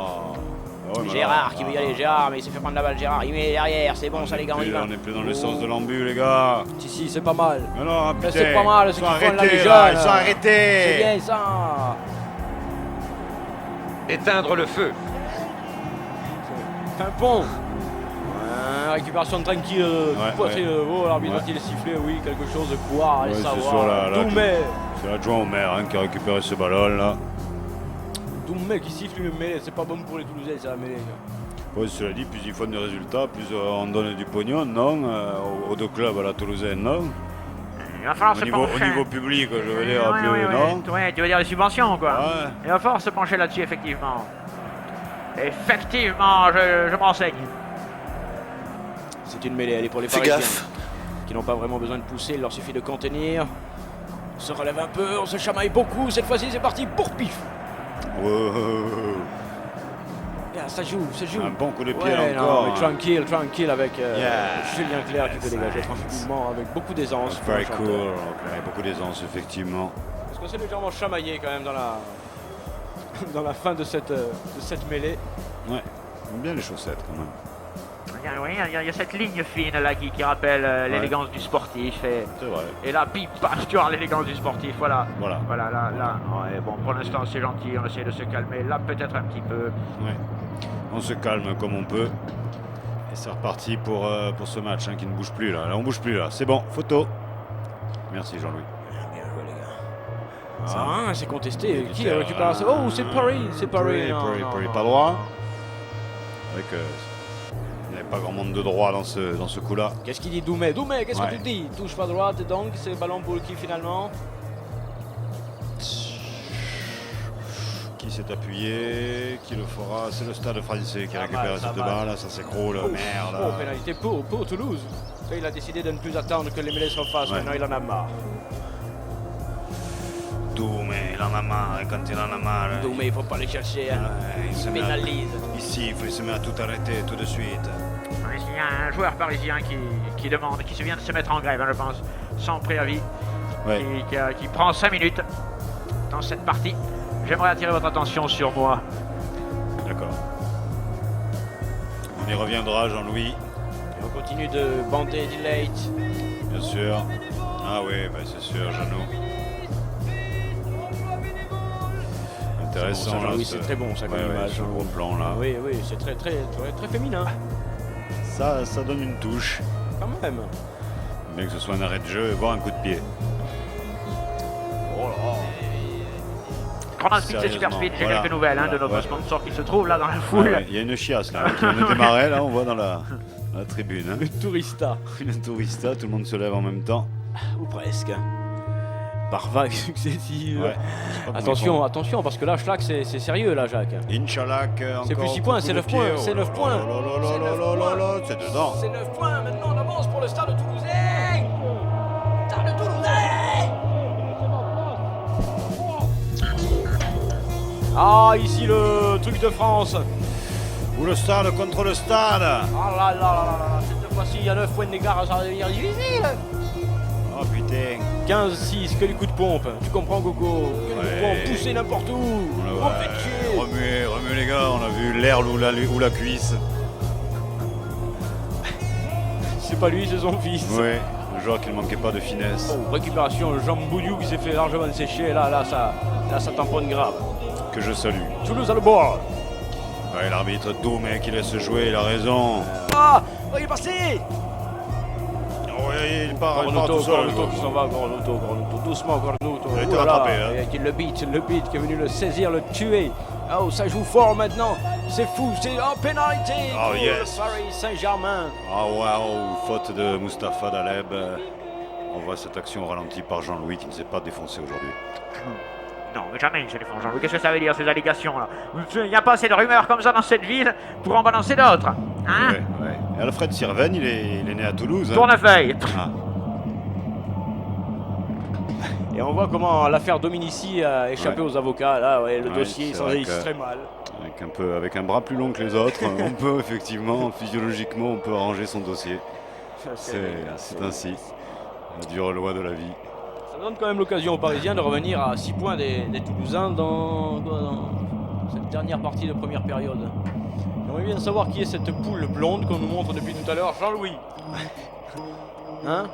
ouais, mais Gérard là, qui veut y aller, Gérard, mais il s'est fait prendre la balle, Gérard. Il met derrière, c'est bon, on ça est les gars, on y plus- va. On est plus dans le sens de l'embu, les gars. Si, c'est pas mal. Mais non, Mais putain, c'est pas mal, ce ils sont qu'ils font là, arrêtés, les là, jeunes. ils sont arrêtés. C'est bien ça. Éteindre le feu. Un pont. Récupération tranquille, poitrine, oh, l'arbitre Ouais. a-t-il sifflé? Oui, quelque chose de quoi, allez Ouais, c'est savoir. sur la- Doumé. C'est l'adjoint au maire hein, qui a récupéré ce ballon là. Doumé qui siffle une mêlée, c'est pas bon pour les Toulousains, c'est la mêlée. Ouais, cela dit, plus ils font des résultats, plus on donne du pognon, non aux deux clubs à la Toulousaine, non Il va falloir au se niveau, pencher. public, je veux dire, Ouais, plus, ouais, ouais. non Ouais, tu veux dire les subventions, quoi. Ouais. Il va falloir se pencher là-dessus, effectivement. Effectivement, je me renseigne. C'est une mêlée, elle est pour les Fais Parisiens. gaffe. Qui n'ont pas vraiment besoin de pousser, il leur suffit de contenir. On se relève un peu, on se chamaille beaucoup. Cette fois-ci, c'est parti pour pif. Ouais. Là, ça joue, ça joue. Un bon coup de pied Ouais, non, encore. mais tranquille avec Yeah. Julien Clerc qui peut dégager tranquillement avec beaucoup d'aisance. Very pour un cool, chanteur. okay, beaucoup d'aisance effectivement. Parce qu'on s'est légèrement chamaillé quand même dans la, dans la fin de cette mêlée. Ouais, j'aime bien les chaussettes quand même. Oui, il y a cette ligne fine là qui rappelle l'élégance du sportif. C'est vrai. Et là, pip, paf, tu vois l'élégance du sportif, voilà. Voilà. Voilà, là. Ouais, bon, pour l'instant, c'est gentil, on essaie de se calmer. Là, peut-être un petit peu. Ouais. On se calme comme on peut. Et c'est reparti pour ce match hein, qui ne bouge plus là. Là, on bouge plus là. C'est bon, photo. Merci Jean-Louis. Bien joué, les gars. Ça. Ah, c'est contesté. Et Qui putain, récupère ça? Oh, c'est Paris, c'est Paris. Non, non, Paris, non, pas non. droit. Avec, il n'y avait pas grand monde de droit dans ce coup-là. Qu'est-ce qu'il dit Doumé? Doumé, qu'est-ce Ouais. que tu dis? Touche pas droite, donc c'est ballon pour qui finalement? Qui s'est appuyé? Qui le fera? C'est le Stade français qui a Ça récupéré va, ça cette va. balle. Ça s'écroule. Oh, Merde. oh, pénalité pour Toulouse. Ça, il a décidé de ne plus attendre que les mêlées se refassent. Ouais. Maintenant, il en a marre. Doumé, il en a marre. Et quand il en a marre, Doumé, il faut pas les chercher. Hein. il se Il met à- pénalise. ici, il se met à tout arrêter tout de suite. Il y a un joueur parisien qui demande, qui se vient de se mettre en grève, hein, je pense, sans préavis, Ouais. qui prend 5 minutes dans cette partie. J'aimerais attirer votre attention sur moi. D'accord. On y reviendra, Jean-Louis, Et on continue de bander Delate. bien sûr. Ah oui, bah c'est sûr, Jeannot. Intéressant, C'est bon, ça, là. oui, c'est très bon, ça, comme image, ce hein. gros plan, là. Oui, c'est très féminin, Ça donne une touche. quand même. Bien que ce soit un arrêt de jeu, voire un coup de pied. Chrono Speed, c'est Super Sérieusement, Speed, j'ai voilà. quelques nouvelles hein, de Voilà, notre ouais. sponsor qui se trouve là dans la Ah foule. ouais, il y a une chiasse là, qui vient de démarrer, là, on voit dans la tribune. hein. Le tourista. Une tourista, tout le monde se lève en même temps. Ou presque. Par vagues successives. Ouais. Je sais pas comment Attention, attention, parce que là, Schlag, c'est sérieux là, Jacques. ils font. Inch'Allah, C'est plus 6 points, c'est 9 points, c'est 9 points. C'est dedans. C'est 9 points, maintenant on avance pour le Stade Toulousain. Stade Toulousain. Ah, ici le truc de France. Ou le stade contre le stade. Ah là là là là là, cette fois-ci, il y a 9 points d'écart, ça va devenir difficile. Oh putain. 15-6, que du coup de pompe. Tu comprends, Coco? Que du coup de pompe, pousser n'importe où. On fait chier. Remuez les gars, on a vu l'air ou la cuisse. C'est pas lui, c'est son fils. Ouais, le joueur qui ne manquait pas de finesse. Oh, récupération, Jean Boudiou qui s'est fait largement sécher. Là, ça tamponne grave. Que je salue. Toulouse à le bord. Ouais, l'arbitre Doumé qui laisse jouer, il a raison. Ah, il est passé. Ouais, il part Cornuto tout seul. qui s'en va, Cornuto, doucement, Cornuto. Il a été Oh là là, rattrapé, hein. et le beat qui est venu le saisir, le tuer. Oh, ça joue fort maintenant. C'est fou, c'est en pénalité. Oh, pour yes. le Paris Saint-Germain. Ah waouh, faute de Mustapha Daleb. On voit cette action ralentie par Jean-Louis qui ne s'est pas défoncé aujourd'hui. Non, mais jamais il se défend, Jean-Louis. Qu'est-ce que ça veut dire, ces allégations-là? Il n'y a pas assez de rumeurs comme ça dans cette ville pour en balancer d'autres. Hein? Ouais. Et Alfred Sirven, il est né à Toulouse. hein. Tournefeuille. Ah. Et on voit comment l'affaire Dominici a échappé Ouais. aux avocats. Là, ouais, le Ouais, dossier c'est s'en vrai est que- très mal. Avec un bras plus long que les autres, on peut effectivement, physiologiquement, on peut arranger son dossier. C'est ainsi. La dure loi de la vie. Ça donne quand même l'occasion aux Parisiens de revenir à 6 points des Toulousains dans cette dernière partie de première période. J'aimerais bien savoir qui est cette poule blonde qu'on nous montre depuis tout à l'heure, Jean-Louis. Hein?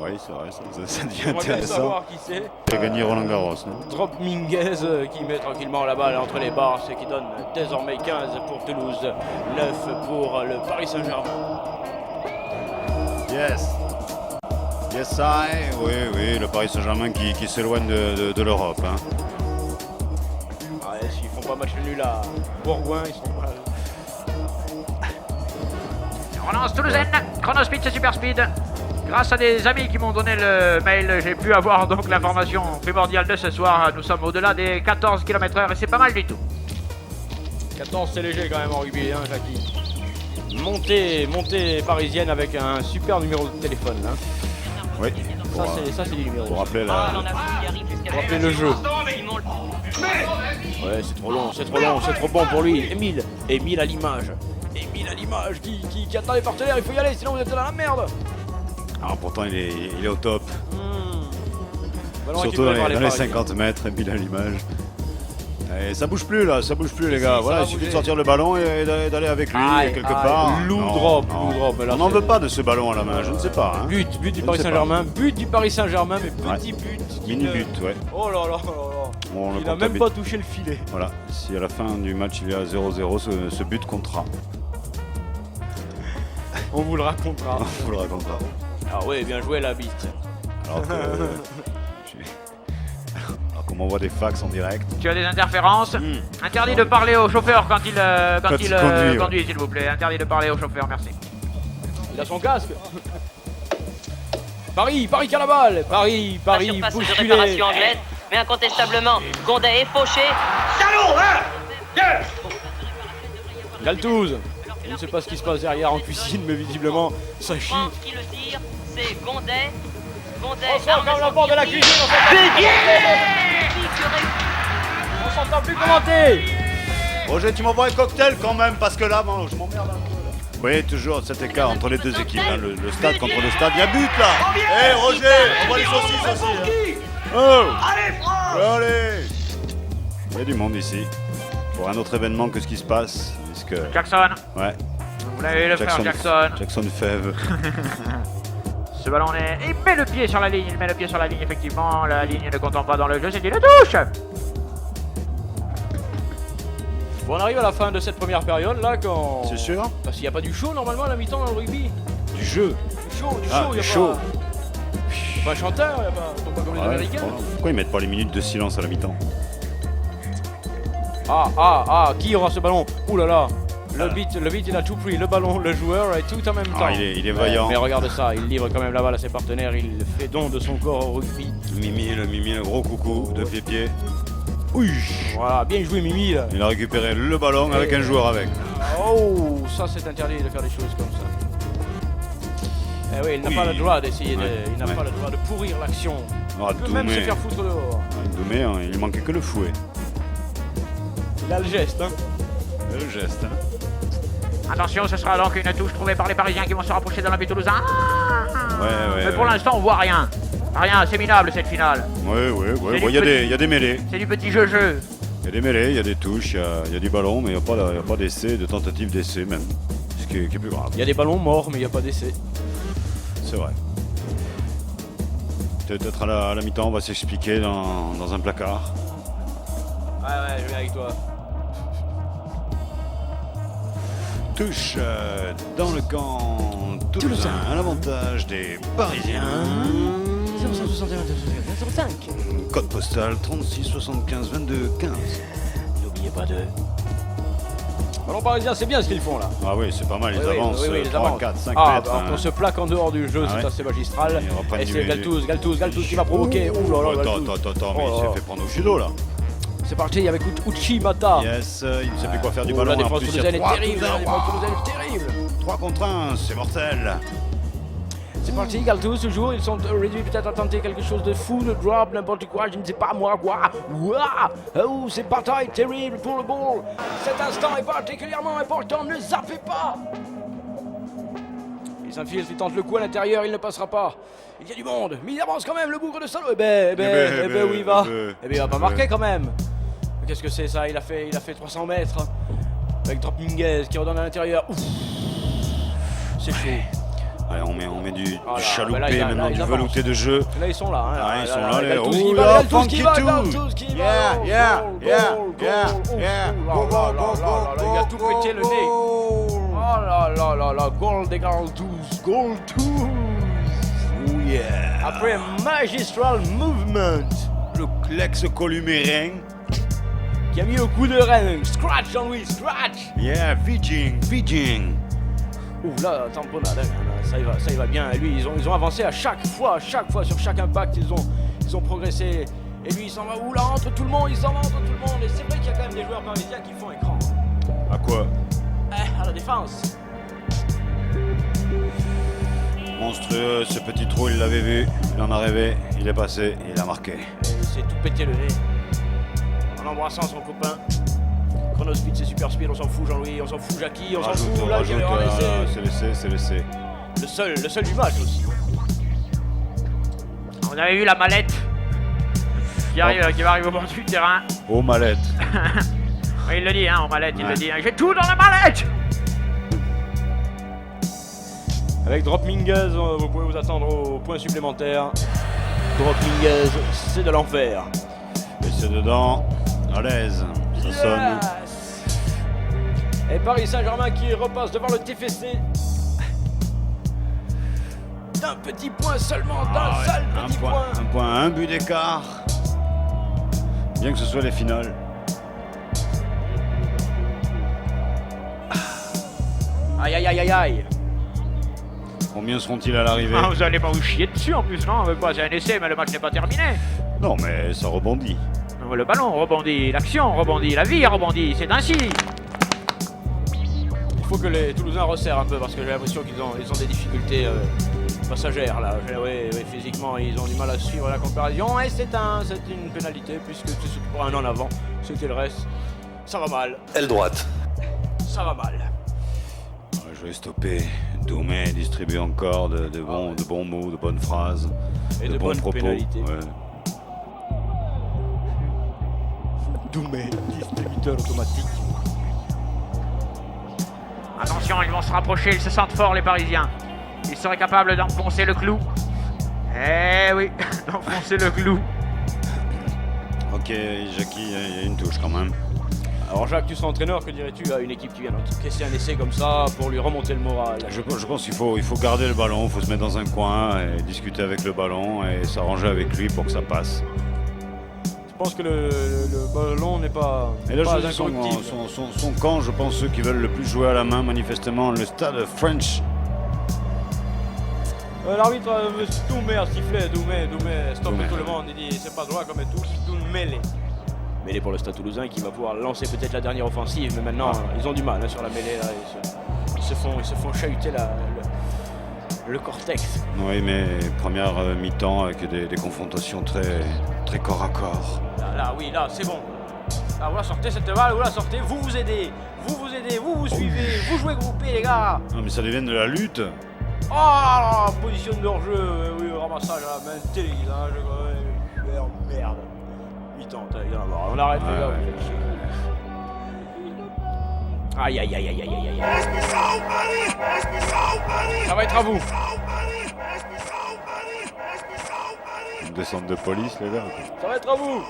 Oui, c'est vrai, ça devient J'aimerais bien intéressant. savoir qui c'est. Il a gagné Roland Garros, non? Drop Minguez qui met tranquillement la balle entre les barres, ce qui donne désormais 15 pour Toulouse, 9 pour le Paris Saint-Germain. Yes. Yes, I. Oui, le Paris Saint-Germain qui s'éloigne de l'Europe. Hein. Ouais, s'ils font pas match nul à Bourgoin, ils sont mal. Relance toulousaine, Chronospeed c'est super speed. Grâce à des amis qui m'ont donné le mail, j'ai pu avoir donc l'information primordiale de ce soir. Nous sommes au-delà des 14 km/h et c'est pas mal du tout. 14 c'est léger quand même en rugby, hein, Jackie. Montée parisienne avec un super numéro de téléphone. Hein. Oui. Ça c'est du numéro. Pour rappeler le jeu. Ouais, c'est trop long, c'est trop bon pour lui. Émile à l'image. Qui attend les partenaires, il faut y aller, sinon vous êtes dans la merde. Alors pourtant il est au top. Ballon Surtout dans récupéré par les Parisiens. 50 mètres, et puis à l'image. Et ça bouge plus là, les gars. Voilà, il suffit de sortir le ballon et d'aller avec lui quelque part. Lou Non, drop. On n'en veut pas de ce ballon à la main, je ne sais pas. Hein. But du Paris Saint-Germain, mais petit but. Mini but, ouais. Oh là là. On le Il n'a même pas touché le filet. Voilà, si à la fin du match il est à 0-0, ce but comptera. On vous le racontera. On vous le racontera. Ah oui, bien joué la bite. Alors que... Alors qu'on m'envoie des fax en direct. Tu as des interférences. Interdit de parler au chauffeur quand il conduit, s'il vous plaît. Interdit de parler au chauffeur, merci. Il a son casque. Paris qui a la balle. Paris, Surface de bousculé. réparation anglaise, mais incontestablement, Gondet est fauché. Galtouze. Je ne sais pas ce qui se passe derrière en cuisine, mais visiblement ça chie. France qui le tire, c'est Gondet. On sort comme la porte de la cuisine, on s'entend plus commenter. Roger, tu m'envoies un cocktail quand même, parce que là, bon, je m'emmerde un peu. Là. Vous voyez toujours cet écart entre les deux équipes, hein, le stade contre le stade. Il y a but là. Hé Roger, on voit les saucisses aussi. Hein. Oh. Allez. Il y a du monde ici. Pour un autre événement que ce qui se passe. Jackson. Ouais. Vous l'avez le frère Jackson. Jackson Fèvre. Ce ballon est... Il met le pied sur la ligne, effectivement. La ligne ne comptant pas dans le jeu, c'est une touche. Bon, on arrive à la fin de cette première période là quand... C'est sûr? Parce qu'il n'y a pas du show normalement à la mi-temps dans le rugby. Du jeu. Du show. Pas un chanteur, il n'y a pas comme les Américains. Pourquoi ils mettent pas les minutes de silence à la mi-temps? Qui aura ce ballon? Ouh là là. Le beat il a tout pris, le ballon, le joueur et tout en même temps. Il est vaillant. Mais regarde ça, il livre quand même la balle à ses partenaires, il fait don de son corps au rugby. Mimi, le gros coucou de pied. Oui. Voilà, bien joué Mimi là. Il a récupéré le ballon avec un joueur avec. Oh, ça c'est interdit de faire des choses comme ça. Eh oui, il n'a pas le droit d'essayer il n'a pas le droit de pourrir l'action. Il peut même se faire foutre dehors. Doumé, hein, il manquait que le fouet. Il a le geste, hein. Le geste, hein. Attention, ce sera donc une touche trouvée par les Parisiens qui vont se rapprocher dans la but toulousain. Ouais. Mais pour l'instant, on voit rien. Rien, c'est minable cette finale. Ouais. Bon, il y a des mêlées. C'est du petit jeu. Il y a des mêlées, il y a des touches, il y a du ballon, mais il n'y a pas d'essai, de tentative d'essai même. Ce qui est plus grave. Il y a des ballons morts, mais il n'y a pas d'essai. C'est vrai. Peut-être à la mi-temps, on va s'expliquer dans un placard. Ouais, je viens avec toi. Touche dans le camp toulousain à l'avantage des Parisiens. 05. Code postal 36 75 22 15. N'oubliez pas de... Ballon parisien, c'est bien ce qu'ils font là. Ah oui, c'est pas mal, ils avancent ils 3, avancent. 4, 5 Ah, mètres. alors qu'on se plaque en dehors du jeu, c'est assez magistral. Et c'est Galtouze qui va provoquer. Ouh là là, Attends, mais il s'est fait prendre au judo là. C'est parti avec Uchimata. Yes, il ne sait plus quoi faire du ballon. La défense en plus, toulousaine est terrible. La défense toulousaine est terrible. 3 contre 1, c'est mortel. C'est parti, Galtouze toujours. Ils sont réduits peut-être à tenter quelque chose de fou, de drop, n'importe quoi, je ne sais pas moi quoi. Oh, c'est bataille terrible pour le ball. Cet instant est particulièrement important, ne zappez pas. Il s'infiltre, il tente le coup à l'intérieur, il ne passera pas. Il y a du monde, mais il avance quand même, le bougre de salaud. Eh ben, où il va? Eh ben, il va pas marquer quand même. qu'est-ce que c'est ça? Il a fait 300 mètres. Avec Drop Minguez qui redonne à l'intérieur. Ouf. C'est chaud. Allez, on met du Oh là, chaloupé, bah là, maintenant ils du avancent. velouté de jeu. Là, ils sont là. Hein. Ah, ils sont là, il y les a tout ce qui ouh va, là, il y a tout ce funky qui va, il y a too. tout ce qui va. Yeah, Goal, yeah, goal, yeah, goal, yeah, goal, yeah. goal, Go, là, go, là, go, là, là, go, il a tout go, pété le nez. Oh là là là là, goal des Galtouz, goal tous. Oh yeah. Après un magistral movement, L'ex-columérin. qui a mis au coup de rein. Scratch, Jean-Louis, scratch. Yeah, Viging. Ouh là, tamponade, hein, ça y va bien. Et lui, ils ont avancé à chaque fois, sur chaque impact, ils ont progressé. Et lui, il s'en va où là, entre tout le monde, il s'en va entre tout le monde. Et c'est vrai qu'il y a quand même des joueurs parisiens qui font écran. À quoi? À la défense. Monstrueux, ce petit trou, il l'avait vu, il en a rêvé, il est passé, il a marqué. Et il s'est tout pété le nez. En embrassant son copain. Chronospeed, c'est super speed, on s'en fout Jean-Louis, on s'en fout Jackie, on s'en fout. Là, Rajoute, c'est laissé. Le seul du match aussi. On avait vu la mallette qui va arriver au bord du terrain. Aux mallettes. Oui, il le dit, hein, en mallette, il le dit. Hein. J'ai tout dans la mallette. Avec Drop Minguez, vous pouvez vous attendre au point supplémentaire. Drop Minguez, c'est de l'enfer. Et c'est dedans, à l'aise, ça sonne. Et Paris Saint-Germain qui repasse devant le TFC. D'un petit point seulement, d'un seul petit point. Un point, un but d'écart. Bien que ce soit les finales. Aïe aïe aïe aïe aïe. Combien seront-ils à l'arrivée? Ah, vous allez pas vous chier dessus en plus, non? Quoi, c'est un essai, mais le match n'est pas terminé. Non, mais ça rebondit. Non, le ballon rebondit, l'action rebondit, la vie rebondit, c'est ainsi. Il faut que les Toulousains resserrent un peu parce que j'ai l'impression qu'ils ont des difficultés passagères là. Oui, physiquement, ils ont du mal à suivre la comparaison et c'est une pénalité puisque c'est pour un an avant. C'était le reste. Ça va mal. Aile droite. Ça va mal. Je vais stopper. Doumé distribue encore de bons mots, de bonnes phrases. Et de bons bonnes propos. pénalités. Ouais. Doumé, distributeur automatique. Attention, ils vont se rapprocher, ils se sentent forts les Parisiens. Ils seraient capables d'enfoncer le clou. Eh oui, d'enfoncer le clou. Ok, Jackie, il y a une touche quand même. Alors Jacques, tu seras entraîneur, que dirais-tu à une équipe qui vient d'encaisser un essai comme ça pour lui remonter le moral? Je pense qu'il faut garder le ballon, il faut se mettre dans un coin et discuter avec le ballon et s'arranger avec lui pour que ça passe. Je pense que le ballon n'est pas, Et là, pas je dis incorruptible. son camp, je pense ceux qui veulent le plus jouer à la main, manifestement, le stade French. L'arbitre Doumé a sifflé, Doumé, stoppe Doumé. tout le monde, il dit c'est pas droit comme tout, Doumé. Mêlée pour le Stade Toulousain qui va pouvoir lancer peut-être la dernière offensive, mais maintenant ils ont du mal hein, sur la mêlée là, ils se font chahuter le cortex. Oui, mais première mi-temps avec des confrontations très corps à corps. Là, c'est bon. Là, vous la sortez cette balle, vous la sortez, vous vous aidez, vous suivez, vous jouez groupé les gars. Non, mais ça devient de la lutte. Oh, position de hors-jeu, oui, ramassage à la main, téléguisage, merde. Mi-temps, on arrête les gars. Aïe aïe aïe aïe aïe aïe aïe. Ça va être à vous. Une descente de police, les gars. Ça va être à vous.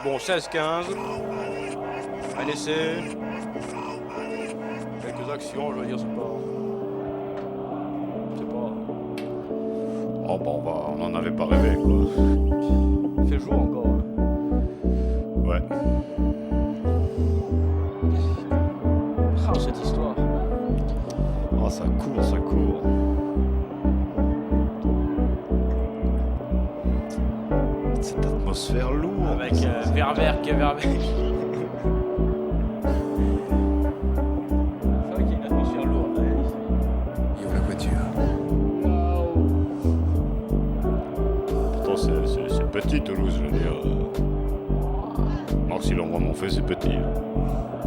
Bon, 16-15. Un essai. Quelques actions, je veux dire, c'est pas... Oh, bon, on en avait pas rêvé, quoi. Il fait jour encore. Hein. Ouais. Ah, cette histoire. Oh, ça court. Cette atmosphère lourde. Avec Verwerk. C'est vrai qu'il y a une atmosphère lourde. Et où la voiture? Pourtant, c'est petit, Toulouse, je veux dire. Alors, si l'on vraiment fait, c'est petit. Hein.